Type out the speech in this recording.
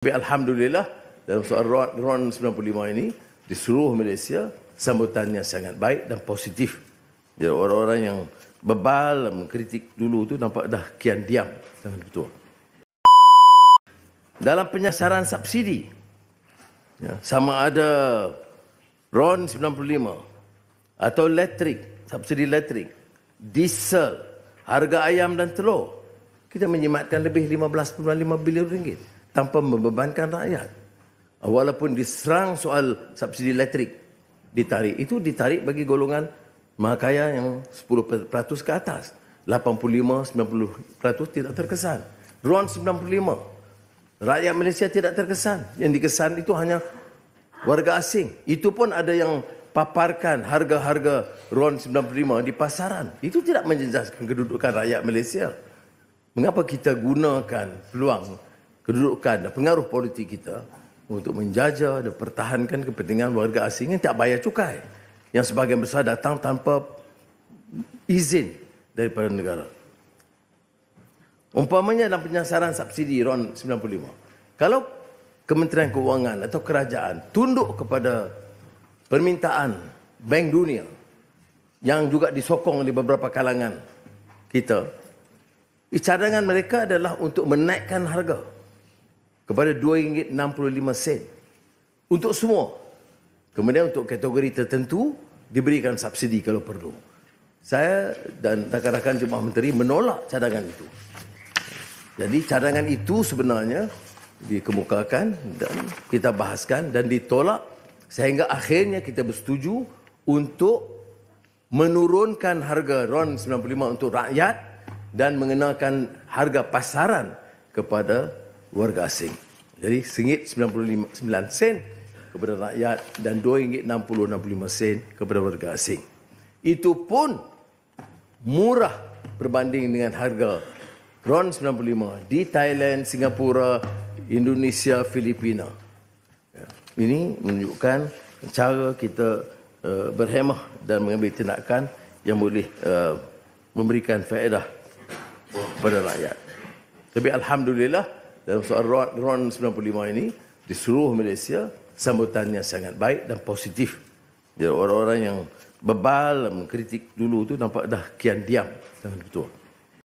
Tapi Alhamdulillah dalam soal RON 95 ini di seluruh Malaysia sambutannya sangat baik dan positif. Jadi orang-orang yang bebal mengkritik dulu tu nampak dah kian diam dengan betul. Dalam penyasaran subsidi, sama ada RON 95 atau elektrik, subsidi elektrik, diesel, harga ayam dan telur, kita menjimatkan lebih 15.5 bilion ringgit tanpa membebankan rakyat. Walaupun diserang soal subsidi elektrik ditarik, itu ditarik bagi golongan mahakaya yang 10% ke atas. 85-90% tidak terkesan. RON 95, rakyat Malaysia tidak terkesan. Yang dikesan itu hanya warga asing. Itu pun ada yang paparkan harga-harga RON 95 di pasaran. Itu tidak menjejaskan kedudukan rakyat Malaysia. Mengapa kita gunakan peluang kedudukan dan pengaruh politik kita untuk menjaja dan pertahankan kepentingan warga asing yang tak bayar cukai, yang sebahagian besar datang tanpa izin daripada negara. Umpamanya dalam penyasaran subsidi RON 95, kalau Kementerian Keuangan atau kerajaan tunduk kepada permintaan Bank Dunia yang juga disokong oleh beberapa kalangan kita, cadangan mereka adalah untuk menaikkan harga kepada RM2.65 untuk semua. Kemudian untuk kategori tertentu diberikan subsidi kalau perlu. Saya dan rakan-rakan Jemaah Menteri menolak cadangan itu. Jadi cadangan itu sebenarnya dikemukakan dan kita bahaskan dan ditolak sehingga akhirnya kita bersetuju untuk menurunkan harga RON 95 untuk rakyat dan mengenakan harga pasaran kepada warga asing. Jadi RM1.99 kepada rakyat dan RM2.65 kepada warga asing. Itu pun murah berbanding dengan harga RON 95 di Thailand, Singapura, Indonesia, Filipina. Ini menunjukkan cara kita berhemah dan mengambil tindakan yang boleh memberikan faedah kepada rakyat. Tapi Alhamdulillah dalam soal RON 95 ini di seluruh Malaysia sambutannya sangat baik dan positif. Jadi orang-orang yang bebal mengkritik dulu tu nampak dah kian diam dengan betul.